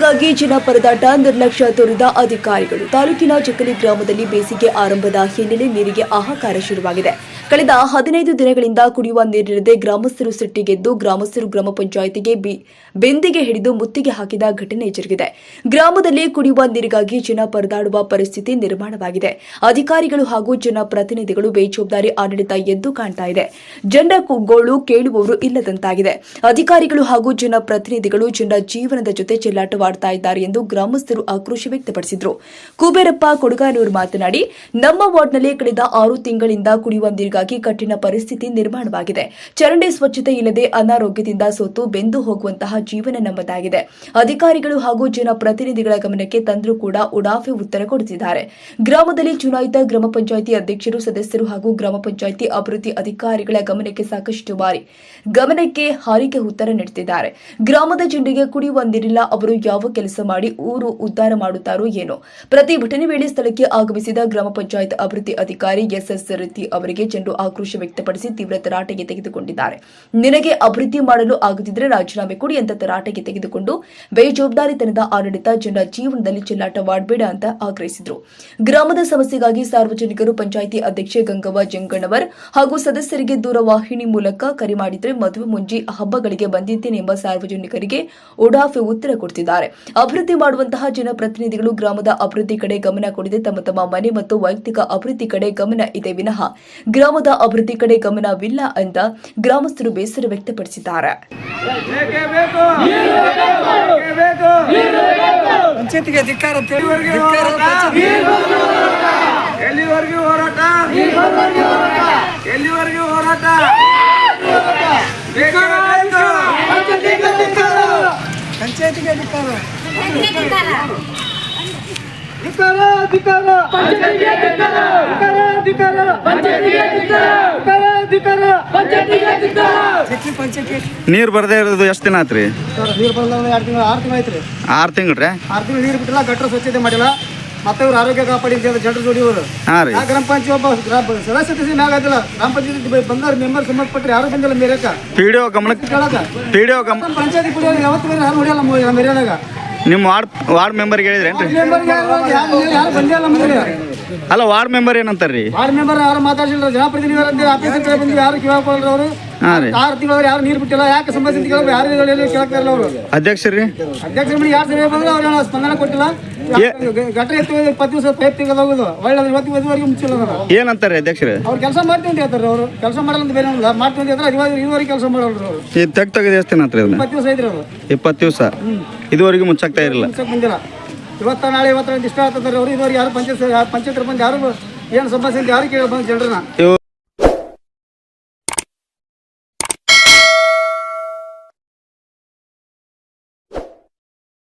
ನೀರಿಗಾಗಿ ಜನ ಪರದಾಟ, ನಿರ್ಲಕ್ಷ್ಯ ತೋರಿದ ಅಧಿಕಾರಿಗಳು. ತಾಲೂಕಿನ ಚಕ್ಕಲಿ ಗ್ರಾಮದಲ್ಲಿ ಬೇಸಿಗೆ ಆರಂಭದ ಹಿನ್ನೆಲೆ ನೀರಿಗೆ ಹಾಹಾಕಾರ ಶುರುವಾಗಿದೆ. ಕಳೆದ 15 ದಿನಗಳಿಂದ ಕುಡಿಯುವ ನೀರಿಲ್ಲದೆ ಗ್ರಾಮಸ್ಥರು ಸಿಟ್ಟಿಗೆದ್ದು ಗ್ರಾಮಸ್ಥರು ಗ್ರಾಮ ಪಂಚಾಯಿತಿಗೆ ಬೆಂದಿಗೆ ಹಿಡಿದು ಮುತ್ತಿಗೆ ಹಾಕಿದ ಘಟನೆ ಜರುಗಿದೆ. ಗ್ರಾಮದಲ್ಲಿ ಕುಡಿಯುವ ನೀರಿಗಾಗಿ ಜನ ಪರದಾಡುವ ಪರಿಸ್ಥಿತಿ ನಿರ್ಮಾಣವಾಗಿದೆ. ಅಧಿಕಾರಿಗಳು ಹಾಗೂ ಜನಪ್ರತಿನಿಧಿಗಳು ಬೇಜವಾಬ್ದಾರಿ ಆಡಳಿತ ಎದ್ದು ಕಾಣ್ತಾ ಇದೆ. ಜನರ ಗೋಳು ಕೇಳುವವರು ಇಲ್ಲದಂತಾಗಿದೆ. ಅಧಿಕಾರಿಗಳು ಹಾಗೂ ಜನಪ್ರತಿನಿಧಿಗಳು ಜನರ ಜೀವನದ ಜೊತೆ ಚೆಲ್ಲಾಟವಾಡ್ತಾ ಇದ್ದಾರೆ ಎಂದು ಗ್ರಾಮಸ್ಥರು ಆಕ್ರೋಶ ವ್ಯಕ್ತಪಡಿಸಿದರು. ಕುಬೇರಪ್ಪ ಕೊಡಗಾನೂರು ಮಾತನಾಡಿ, ನಮ್ಮ ವಾರ್ಡ್ನಲ್ಲಿ ಕಳೆದ 6 ತಿಂಗಳಿಂದ ಕುಡಿಯುವ ನೀರಿಗಾಗಿ ಕಠಿಣ ಪರಿಸ್ಥಿತಿ ನಿರ್ಮಾಣವಾಗಿದೆ. ಚರಂಡಿ ಸ್ವಚ್ಛತೆ ಇಲ್ಲದೆ ಅನಾರೋಗ್ಯದಿಂದ ಸೋತು ಬೆಂದು ಹೋಗುವಂತಹ ಜೀವನ ನಮ್ಮದಾಗಿದೆ. ಅಧಿಕಾರಿಗಳು ಹಾಗೂ ಜನಪ್ರತಿನಿಧಿಗಳ ಗಮನಕ್ಕೆ ತಂದರೂ ಕೂಡ ಉಡಾಫೆ ಉತ್ತರ ಕೊಡುತ್ತಿದ್ದಾರೆ. ಗ್ರಾಮದಲ್ಲಿ ಚುನಾಯಿತ ಗ್ರಾಮ ಪಂಚಾಯಿತಿ ಅಧ್ಯಕ್ಷರು, ಸದಸ್ಯರು ಹಾಗೂ ಗ್ರಾಮ ಪಂಚಾಯಿತಿ ಅಭಿವೃದ್ಧಿ ಅಧಿಕಾರಿಗಳ ಗಮನಕ್ಕೆ ಸಾಕಷ್ಟು ಬಾರಿ ಹಾರಿಕೆ ಉತ್ತರ ನೀಡುತ್ತಿದ್ದಾರೆ. ಗ್ರಾಮದ ಜನರಿಗೆ ಕುಡಿಯುವ ನೀರಿಲ್ಲ. ಅವರು ಯಾವ ಕೆಲಸ ಮಾಡಿ ಊರು ಉದ್ಧಾರ ಮಾಡುತ್ತಾರೋ ಏನೋ. ಪ್ರತಿಭಟನೆ ವೇಳೆ ಸ್ಥಳಕ್ಕೆ ಆಗಮಿಸಿದ ಗ್ರಾಮ ಪಂಚಾಯತ್ ಅಭಿವೃದ್ಧಿ ಅಧಿಕಾರಿ ಎಸ್ಎಸ್ ರೀತಿ ಅವರಿಗೆ ಜನರು ಆಕ್ರೋಶ ವ್ಯಕ್ತಪಡಿಸಿ ತೀವ್ರ ತರಾಟೆಗೆ ತೆಗೆದುಕೊಂಡಿದ್ದಾರೆ. ನಿನಗೆ ಅಭಿವೃದ್ಧಿ ಮಾಡಲು ಆಗುತ್ತಿದ್ದರೆ ರಾಜೀನಾಮೆ ಕೊಡಿ ಅಂತ ತರಾಟೆಗೆ ತೆಗೆದುಕೊಂಡು ಬೇಜವಾಬ್ದಾರಿತನದ ಆಡಳಿತ, ಜನರ ಜೀವನದಲ್ಲಿ ಚೆಲ್ಲಾಟವಾಡಬೇಡ ಅಂತ ಆಗ್ರಹಿಸಿದರು. ಗ್ರಾಮದ ಸಮಸ್ಯೆಗಾಗಿ ಸಾರ್ವಜನಿಕರು ಪಂಚಾಯಿತಿ ಅಧ್ಯಕ್ಷೆ ಗಂಗವ್ವ ಜಂಗಣ್ಣವರ್ ಹಾಗೂ ಸದಸ್ಯರಿಗೆ ದೂರವಾಹಿನಿ ಮೂಲಕ ಕರೆ ಮಾಡಿದರೆ ಮದುವೆ ಮುಂಜಿ ಹಬ್ಬಗಳಿಗೆ ಬಂದಿದ್ದೇನೆಂಬ ಸಾರ್ವಜನಿಕರಿಗೆ ಉಡಾಫೆ ಉತ್ತರ ಕೊಡುತ್ತಿದ್ದಾರೆ. ಅಭಿವೃದ್ಧಿ ಮಾಡುವಂತಹ ಜನಪ್ರತಿನಿಧಿಗಳು ಗ್ರಾಮದ ಅಭಿವೃದ್ಧಿ ಕಡೆ ಗಮನ ಕೊಡದೆ ತಮ್ಮ ತಮ್ಮ ಮನೆ ಮತ್ತು ವೈಯಕ್ತಿಕ ಅಭಿವೃದ್ಧಿ ಕಡೆ ಗಮನ ಇದೆ ವಿನಃ ಗ್ರಾಮದ ಅಭಿವೃದ್ಧಿ ಕಡೆ ಗಮನವಿಲ್ಲ ಅಂತ ಗ್ರಾಮಸ್ಥರು ಬೇಸರ ವ್ಯಕ್ತಪಡಿಸಿದ್ದಾರೆ. ನೀರು ಬರದೇ ಇರೋದು ಎಷ್ಟು ದಿನ ಆತ್ರಿ? ನೀರು ಬಂದ 2 ತಿಂಗಳು 6 ತಿಂಗಳು ಐತ್ರಿ. 6 ತಿಂಗಳು 6 ತಿಂಗಳು ನೀರು ಬಿಟ್ಟಿಲ್ಲ, ಗಟ್ಟರ ಸ್ವಚ್ಛತೆ ಮಾಡಿಲ್ಲ. ಮತ್ತೆ ಇವ್ರು ಆರೋಗ್ಯ ಕಾಪಾಡಿ ಜನರು ಜೋಡಿ ಅವರು ಗ್ರಾಮ ಪಂಚಾಯತ್ ಒಬ್ಬ ಸದಸ್ಯತೆ ಮ್ಯಾಗ ಆದಿಲ್ಲ. ಗ್ರಾಮ ಪಂಚಾಯತ್ ಬಂದವ್ರ ಮೆಂಬರ್ ಸಂಬಂಧಪಟ್ಟರೆ ಯಾರು ಬಂದಿಲ್ಲ. ಮೇರೆಕ ಪಿಡಿಒ ಗಮನಕ್ಕೆ ಪಂಚಾಯತಿ ಕುಡಿಯೋರು ಯಾವತ್ತು ಬೇರೆ ಯಾರು ನೋಡಿಲ್ಲ ನಮ್ಮ ಏರಿಯಾದಾಗ. ನಿಮ್ಮ ವಾರ್ಡ್ ಮೆಂಬರ್ಗೆ ಹೇಳಿದ್ರೇನ್ರಿ? ಯಾರು ಬಂದಿಲ್ಲ ಮುಂದೆ. ಅಲ್ಲ, ವಾರ್ಡ್ ಮೆಂಬರ್ ಏನಂತಾರ್ರಿ? ವಾರ್ಡ್ ಮೆಂಬರ್ ಯಾರು ಮಾತಾಡ್ಸಿಲ್ಲ. ಜನಪ್ರತಿನಿಧಿಗಳು ಆಫೀಸರ್ ಕಡೆ ಬಂದು ಯಾರು ಕೇಳ್ಕೊಳ್ಳ್ರಿ ಅವರು. 6 ತಿಂಗಳು ಯಾರು ನೀರು ಬಿಟ್ಟಿಲ್ಲ. ಯಾಕೆ ಸಂಬಂಧಿಸಿಗಳು ಯಾರು ಕೇಳ್ತಾರಲ್ಲ ಅವರು. ಅಧ್ಯಕ್ಷರು ಮನೆ ಯಾರು ಸಭೆ ಬಂದ್ರೆ ಅವ್ರು ಸ್ಪಂದನ ಕೊಟ್ಟಿಲ್ಲ. ಗಟ್ರ ಎತ್ತು 20 ದಿವಸ ಪೈಪ್ ತೆಗೆದು ಹೋಗುದು ಒಳ್ಳೆ ಇವತ್ತಿವರೆಗೆ ಮುಚ್ಚಿಲ್ಲ. ಏನಂತಾರೆ ಅಧ್ಯಕ್ಷರು? ಅವ್ರು ಕೆಲಸ ಮಾಡ್ತೀವಿ ಅಂತ ಹೇಳ್ತಾರೆ. ಅವರು ಕೆಲಸ ಮಾಡಲ್ಲ ಅಂತ ಬೇರೆ ಮಾಡ್ತೀವಿ ಅಂತ ಹೇಳ್ತಾರೆ. ಇದುವರೆಗೆ ಕೆಲಸ ಮಾಡಲ್ರಿ ಅವರು. ಈ ತೆಗೆದು ಎಷ್ಟು ದಿನ ಆತ್ರಿ? 20 ದಿವಸ ಐತ್ರಿ ಅದು. 20 ದಿವಸ ಇದುವರೆಗೂ ಮುಚ್ಚಾಕ್ತಾ ಇರಲಿಲ್ಲ. ಬಂದಿಲ್ಲ. ಇವತ್ತು ನಾಳೆ ಇವತ್ತು ಇಷ್ಟ ಆಗ್ತದೆ ಅವರು. ಇದುವರೆಗೆ ಯಾರು ಪಂಚಾಯತ್ ಬಂದು ಯಾರು ಏನು ಸಮಸ್ಯೆ ಅಂತ ಯಾರು ಕೇಳಿ ಬಂದು ಜನರನ್ನ